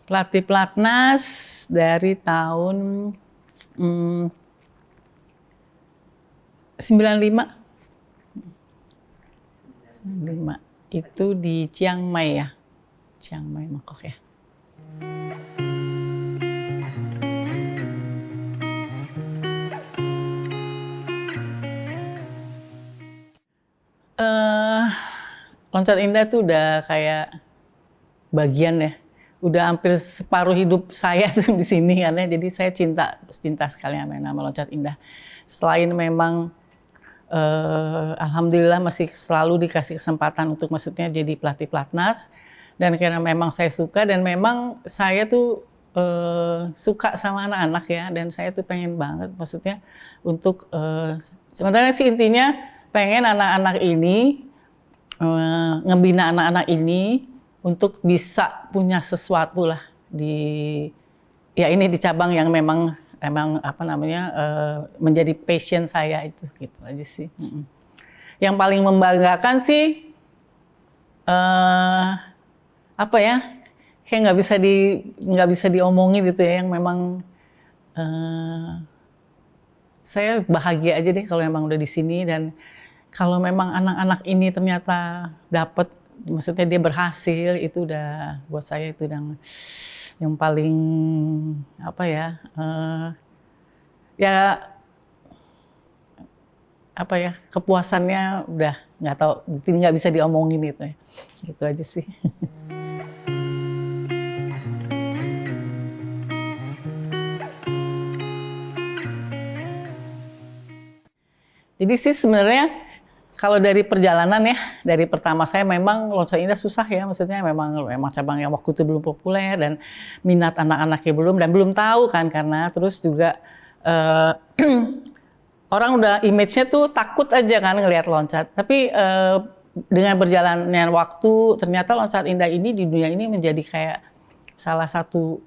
Pelatih pelatnas dari tahun 95. Itu di Chiang Mai ya. Chiang Mai, Bangkok ya. Loncat Indah tuh udah kayak bagian ya. Udah hampir separuh hidup saya tuh di sini karena jadi saya cinta sekali sama nama Loncat Indah. Selain memang alhamdulillah masih selalu dikasih kesempatan untuk maksudnya jadi pelatih pelatnas, dan karena memang saya suka dan memang saya tuh suka sama anak-anak ya, dan saya tuh pengen banget maksudnya untuk sebenarnya sih intinya pengen anak-anak ini ngebina anak-anak ini untuk bisa punya sesuatu lah di cabang yang memang apa namanya menjadi passion saya itu, gitu aja sih. Yang paling membanggakan sih apa ya, kayak nggak bisa diomongin gitu ya, yang memang saya bahagia aja deh kalau memang udah di sini, dan kalau memang anak-anak ini ternyata dapat, maksudnya dia berhasil, itu udah buat saya itu yang paling apa ya, ya apa ya, kepuasannya udah nggak tahu, nggak bisa diomongin gitu ya, gitu aja sih. Jadi sih sebenarnya kalau dari perjalanan ya, dari pertama saya memang Loncat Indah susah ya, maksudnya memang cabang yang waktu itu belum populer dan minat anak-anaknya belum, dan belum tahu kan, karena terus juga orang udah image-nya tuh takut aja kan ngelihat loncat. Tapi dengan berjalannya waktu ternyata Loncat Indah ini di dunia ini menjadi kayak salah satu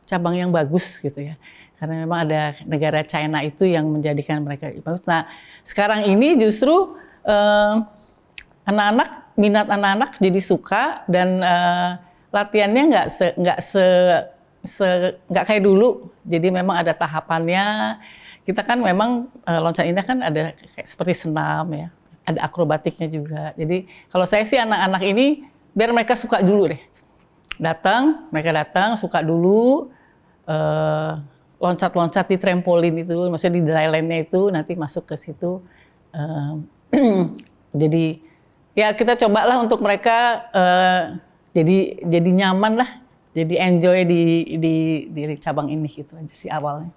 cabang yang bagus gitu ya. Karena memang ada negara China itu yang menjadikan mereka bagus. Nah, sekarang ini justru minat anak-anak jadi suka, dan latihannya nggak kayak dulu. Jadi memang ada tahapannya. Kita kan memang Loncat Indah kan ada kayak seperti senam ya, ada akrobatiknya juga. Jadi kalau saya sih anak-anak ini biar mereka suka dulu deh. Mereka datang suka dulu. Loncat-loncat di trampolin itu, maksudnya di drylandnya itu, nanti masuk ke situ. Jadi ya kita cobalah untuk mereka jadi nyaman lah, jadi enjoy di cabang ini, gitu aja sih awalnya.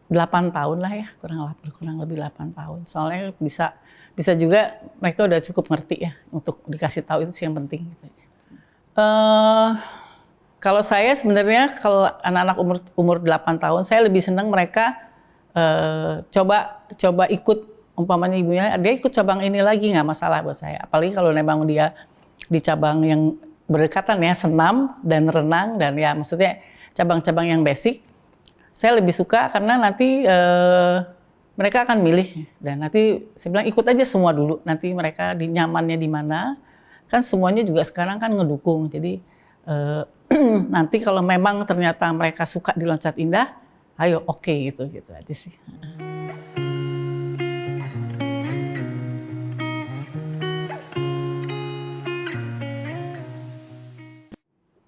Delapan tahun lah ya, kurang lebih 8 tahun. Soalnya bisa juga mereka udah cukup ngerti ya, untuk dikasih tahu itu sih yang penting. Gitu. Kalau saya sebenarnya kalau anak-anak umur 8 tahun, saya lebih senang mereka coba ikut, umpamanya ibunya dia ikut cabang ini lagi, nggak masalah buat saya. Apalagi kalau memang dia di cabang yang berdekatan ya, senam dan renang, dan ya maksudnya cabang-cabang yang basic. Saya lebih suka karena nanti mereka akan milih, dan nanti saya bilang ikut aja semua dulu, nanti mereka nyamannya di mana, kan semuanya juga sekarang kan ngedukung. Jadi nanti kalau memang ternyata mereka suka di Loncat Indah, ayo oke, gitu aja sih.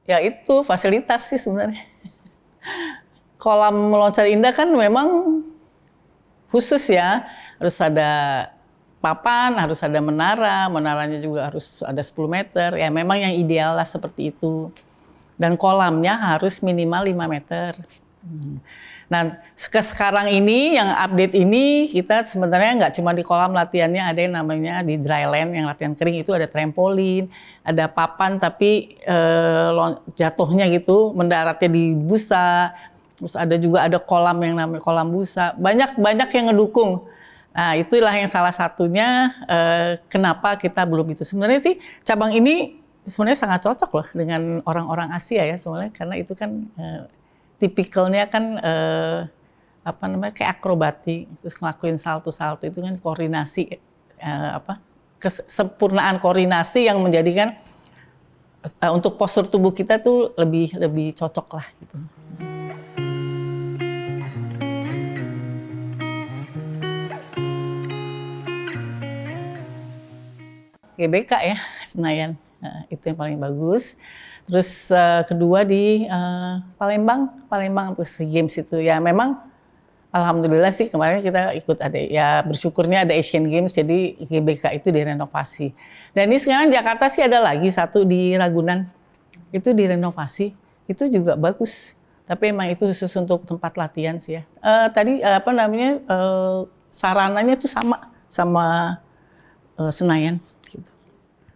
Ya itu fasilitas sih sebenarnya. Kolam Loncat Indah kan memang khusus ya, harus ada papan, harus ada menaranya juga harus ada 10 meter, ya memang yang ideal lah seperti itu. Dan kolamnya harus minimal 5 meter. Nah, sekarang ini yang update ini kita sebenarnya nggak cuma di kolam latihannya, ada yang namanya di dryland yang latihan kering, itu ada trampolin, ada papan tapi jatuhnya gitu, mendaratnya di busa. Terus ada kolam yang namanya kolam busa. Banyak yang ngedukung. Nah, itulah yang salah satunya kenapa kita belum itu. Sebenarnya sih cabang ini sebenarnya sangat cocok loh dengan orang-orang Asia ya, sebenarnya karena itu kan tipikalnya kan kayak akrobatik, terus ngelakuin salto-salto itu kan koordinasi kesempurnaan koordinasi yang menjadikan untuk postur tubuh kita tuh lebih cocok lah gitu. GBK ya, Senayan. Itu yang paling bagus. Terus kedua di Palembang SEA Games itu ya memang alhamdulillah sih kemarin kita ikut bersyukurnya ada Asian Games jadi GBK itu direnovasi. Dan ini sekarang Jakarta sih ada lagi satu di Ragunan. Itu direnovasi. Itu juga bagus. Tapi emang itu khusus untuk tempat latihan sih ya. Tadi sarananya tuh sama Senayan.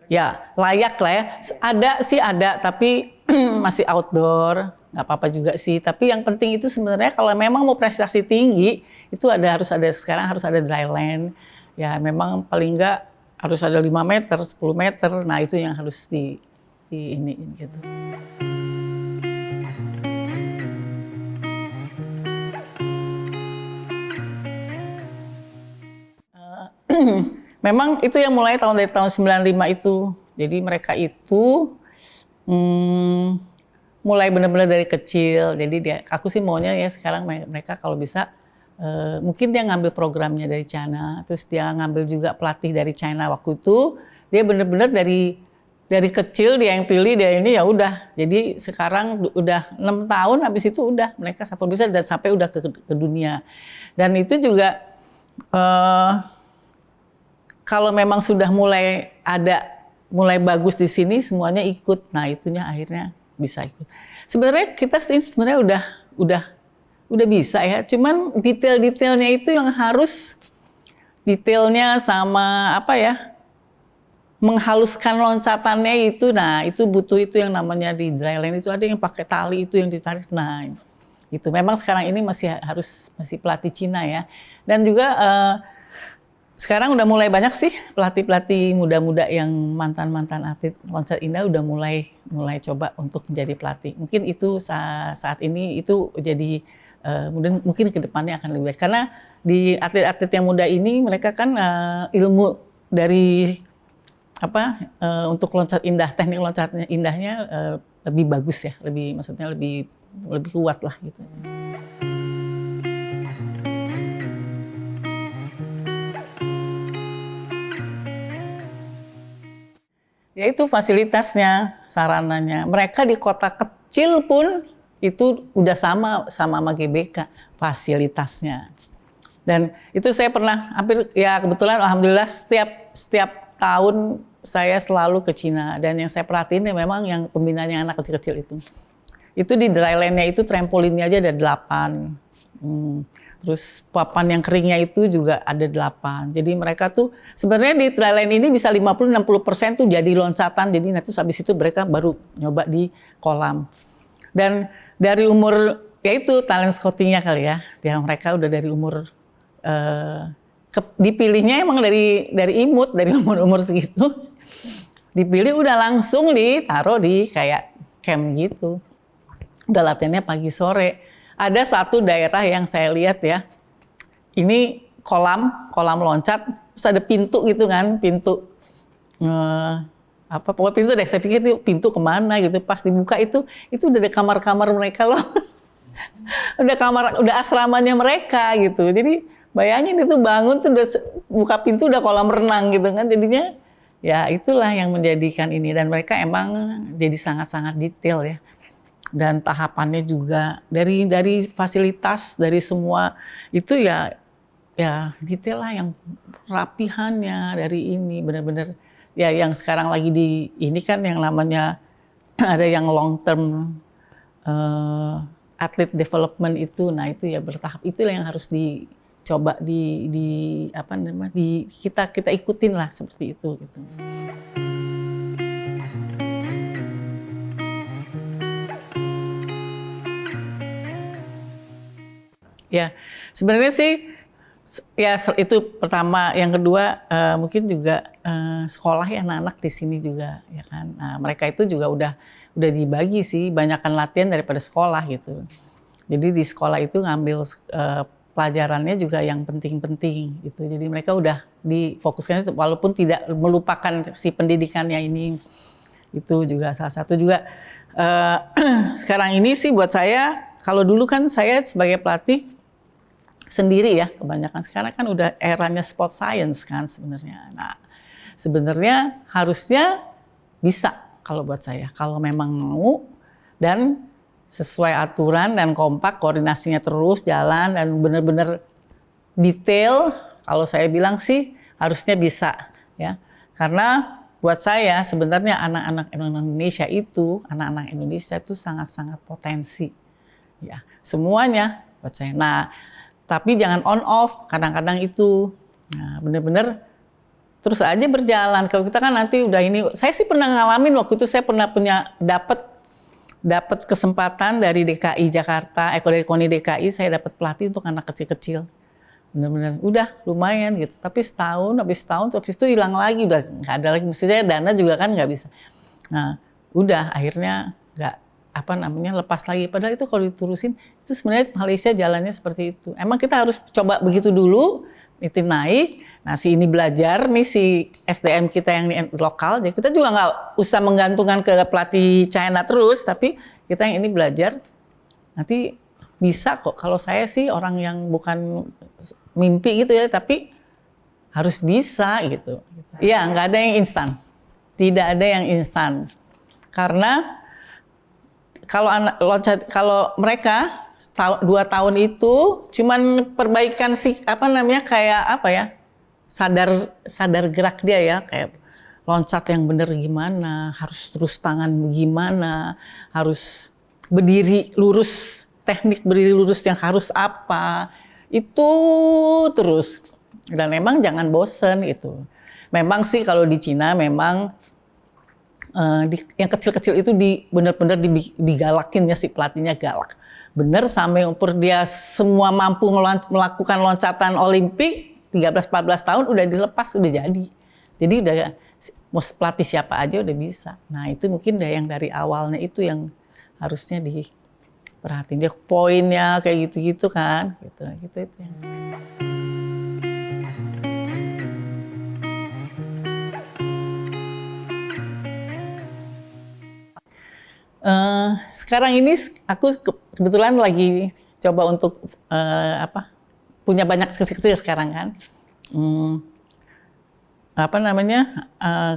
Ya layak lah ya, ada tapi masih outdoor, nggak apa-apa juga sih. Tapi yang penting itu sebenarnya kalau memang mau prestasi tinggi, itu sekarang harus ada dryland. Ya memang paling nggak harus ada 5 meter, 10 meter, nah itu yang harus di ini gitu. Memang itu yang mulai dari tahun 95 itu. Jadi mereka itu mulai benar-benar dari kecil. Jadi aku sih maunya ya sekarang mereka kalau bisa mungkin dia ngambil programnya dari China, terus dia ngambil juga pelatih dari China waktu itu. Dia benar-benar dari kecil dia yang pilih, dia ini ya udah. Jadi sekarang udah 6 tahun habis itu udah mereka sampai bisa dan sampai udah ke dunia. Dan itu juga kalau memang sudah mulai bagus di sini, semuanya ikut. Nah, itunya akhirnya bisa ikut. Sebenarnya kita sih udah bisa ya. Cuman detail-detailnya itu yang harus detailnya sama menghaluskan loncatannya itu. Nah, itu butuh itu yang namanya di dryland itu ada yang pakai tali itu yang ditarik. Nah, itu memang sekarang ini masih pelatih Cina ya. Dan juga sekarang udah mulai banyak sih pelatih-pelatih muda-muda yang mantan-mantan atlet loncat indah udah mulai coba untuk menjadi pelatih. Mungkin itu saat ini itu jadi mungkin ke depannya akan lebih baik. Karena di atlet-atlet yang muda ini mereka kan ilmu dari untuk loncat indah, teknik loncat indahnya lebih bagus ya, lebih kuat lah gitu. Ya itu fasilitasnya, sarananya. Mereka di kota kecil pun itu udah sama GBK fasilitasnya. Dan itu saya pernah kebetulan alhamdulillah setiap tahun saya selalu ke Cina dan yang saya perhatiin memang yang pembinaan yang anak kecil-kecil itu. Itu di drylandnya itu trampolinnya aja ada 8. Terus papan yang keringnya itu juga ada 8. Jadi mereka tuh sebenarnya di dryland ini bisa 50-60% tuh jadi loncatan. Jadi nanti habis itu mereka baru nyoba di kolam. Dan dari umur ya itu talent scoutingnya kali ya. Ya mereka udah dari umur dipilihnya emang dari imut dari umur segitu. Dipilih udah langsung ditaruh di kayak camp gitu. Udah latihannya pagi sore. Ada satu daerah yang saya lihat ya, ini kolam loncat, terus ada pintu gitu kan, pokoknya pintu deh, saya pikir itu pintu kemana gitu, pas dibuka itu udah ada kamar-kamar mereka loh, udah asramanya mereka gitu, jadi bayangin itu bangun tuh udah buka pintu udah kolam renang gitu kan, jadinya ya itulah yang menjadikan ini, dan mereka emang jadi sangat-sangat detail ya. Dan tahapannya juga dari fasilitas dari semua itu ya detail lah, yang rapihannya dari ini benar-benar ya yang sekarang lagi di ini kan yang namanya ada yang long term athlete development itu, nah itu ya bertahap, itulah yang harus dicoba kita ikutin lah seperti itu gitu. Ya, sebenarnya sih ya itu pertama, yang kedua mungkin juga sekolah ya anak-anak di sini juga ya kan. Nah, mereka itu juga udah dibagi sih, banyakan latihan daripada sekolah gitu. Jadi di sekolah itu ngambil pelajarannya juga yang penting-penting gitu. Jadi mereka udah difokuskan walaupun tidak melupakan si pendidikannya ini. Itu juga salah satu juga sekarang ini sih buat saya, kalau dulu kan saya sebagai pelatih sendiri ya kebanyakan, sekarang kan udah eranya sport science kan sebenarnya. Nah, sebenarnya harusnya bisa kalau buat saya, kalau memang mau dan sesuai aturan dan kompak, koordinasinya terus jalan dan benar-benar detail, kalau saya bilang sih harusnya bisa ya. Karena buat saya sebenarnya anak-anak Indonesia itu sangat-sangat potensi ya. Semuanya buat saya. Nah, tapi jangan on off, kadang-kadang itu nah, benar-benar terus aja berjalan. Kalau kita kan nanti udah ini, saya sih pernah ngalamin waktu itu saya pernah dapat kesempatan dari DKI Jakarta, dari KONI DKI, saya dapat pelatih untuk anak kecil-kecil. Benar-benar udah lumayan gitu. Tapi habis setahun terus itu hilang lagi, udah nggak ada lagi. Mestinya dana juga kan nggak bisa. Nah, udah akhirnya nggak lepas lagi. Padahal itu kalau diterusin itu sebenarnya Malaysia jalannya seperti itu. Emang kita harus coba begitu dulu, itu naik. Nah, si ini belajar nih si SDM kita yang lokal. Jadi kita juga nggak usah menggantungkan ke pelatih China terus, tapi kita yang ini belajar. Nanti bisa kok. Kalau saya sih orang yang bukan mimpi gitu ya, tapi harus bisa gitu. Iya, nggak ada yang instan. Tidak ada yang instan. Karena kalau mereka 2 tahun itu cuman perbaikan sadar gerak dia ya, kayak loncat yang benar gimana, harus terus tangan gimana, harus berdiri lurus, teknik berdiri lurus yang harus apa, itu terus. Dan memang jangan bosen gitu. Memang sih kalau di Cina memang yang kecil-kecil itu benar-benar digalakin ya, si pelatihnya galak. Bener sampai umur dia semua mampu melakukan loncatan Olimpik, 13-14 tahun udah dilepas, udah jadi. Jadi udah mau pelatih siapa aja udah bisa. Nah itu mungkin yang dari awalnya itu yang harusnya diperhatiin. Dia poinnya kayak gitu-gitu kan. Gitu itu. Sekarang ini aku kebetulan lagi coba untuk punya banyak kecil-kecil sekarang kan.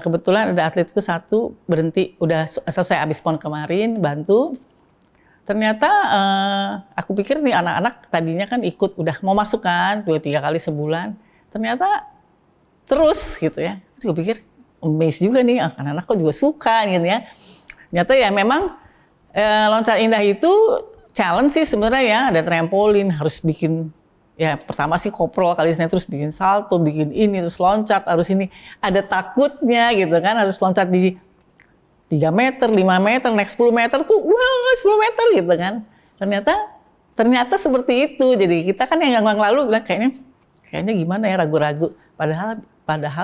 Kebetulan ada atletku satu berhenti, udah selesai habis PON kemarin, bantu. Ternyata aku pikir nih anak-anak tadinya kan ikut udah mau masuk kan 2-3 kali sebulan. Ternyata terus gitu ya. Terus gue pikir amazed juga nih, anak-anak kok juga suka gitu ya. Ternyata ya memang loncat indah itu challenge sih sebenarnya ya, ada trampolin, harus bikin ya pertama sih koprol kali ini, terus bikin salto, bikin ini, terus loncat, harus ini, ada takutnya gitu kan, harus loncat di 3 meter, 5 meter, naik 10 meter tuh, wah 10 meter gitu kan. Ternyata seperti itu, jadi kita kan yang lalu bilang kayaknya gimana ya, ragu-ragu, padahal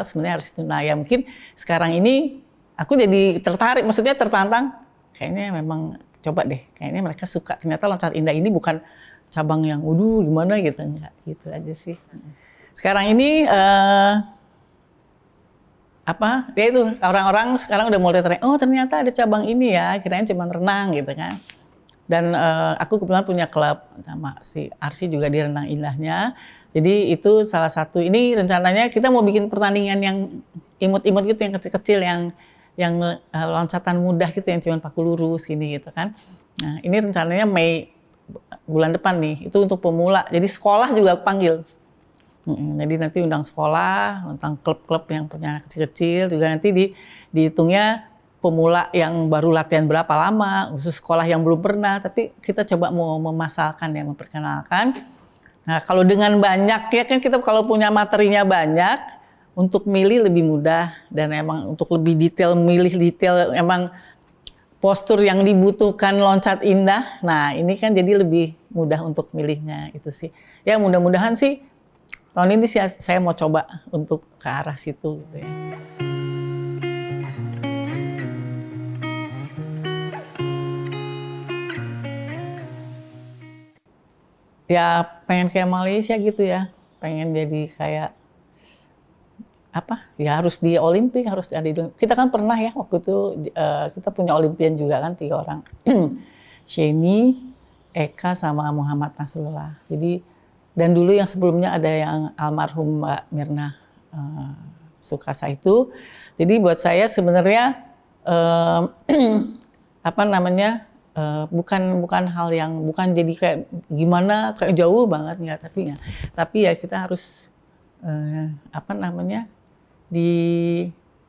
sebenarnya harus itu. Nah ya mungkin sekarang ini aku jadi tertarik, maksudnya tertantang, kayaknya memang coba deh, kayaknya mereka suka. Ternyata loncat indah ini bukan cabang yang gimana gitu, enggak gitu aja sih. Sekarang ini ya itu orang-orang sekarang udah mulai ternyata ada cabang ini ya, kirain cuma renang gitu kan. Dan aku kebetulan punya klub sama si Arsi juga di renang indahnya. Jadi itu salah satu, ini rencananya kita mau bikin pertandingan yang imut-imut gitu, yang kecil-kecil, yang loncatan mudah gitu, yang cuma paku lurus gini gitu kan. Nah ini rencananya Mei bulan depan nih, itu untuk pemula. Jadi sekolah juga panggil. Jadi nanti undang sekolah, tentang klub-klub yang punya anak kecil-kecil juga nanti dihitungnya pemula yang baru latihan berapa lama, khusus sekolah yang belum pernah. Tapi kita coba mau memasalkan ya, memperkenalkan. Nah kalau dengan banyak ya kan, kita kalau punya materinya banyak, untuk milih lebih mudah, dan emang untuk lebih milih detail emang postur yang dibutuhkan loncat indah. Nah ini kan jadi lebih mudah untuk milihnya itu sih. Ya mudah-mudahan sih tahun ini sih saya mau coba untuk ke arah situ gitu ya. ya pengen kayak Malaysia gitu ya, pengen jadi kayak apa ya, harus di Olimpik, harus ada di, kita kan pernah ya waktu itu kita punya Olimpian juga kan 3 orang. Sheni, Eka sama Muhammad Nasrullah. Jadi dan dulu yang sebelumnya ada yang almarhum Mbak Mirna Sukasa itu. Jadi buat saya sebenarnya apa namanya, bukan hal yang, bukan jadi kayak gimana, kayak jauh banget, enggak, tapi ya kita harus apa namanya,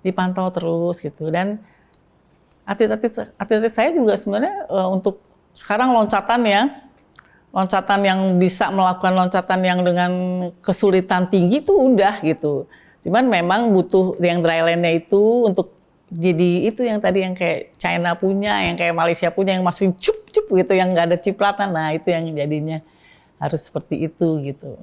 dipantau terus gitu. Dan atlet saya juga sebenarnya untuk sekarang loncatan yang bisa melakukan loncatan yang dengan kesulitan tinggi itu udah gitu. Cuman memang butuh yang drylandnya itu untuk jadi itu yang tadi yang kayak China punya, yang kayak Malaysia punya, yang masukin cup gitu, yang nggak ada cipratan. Nah itu yang jadinya harus seperti itu gitu.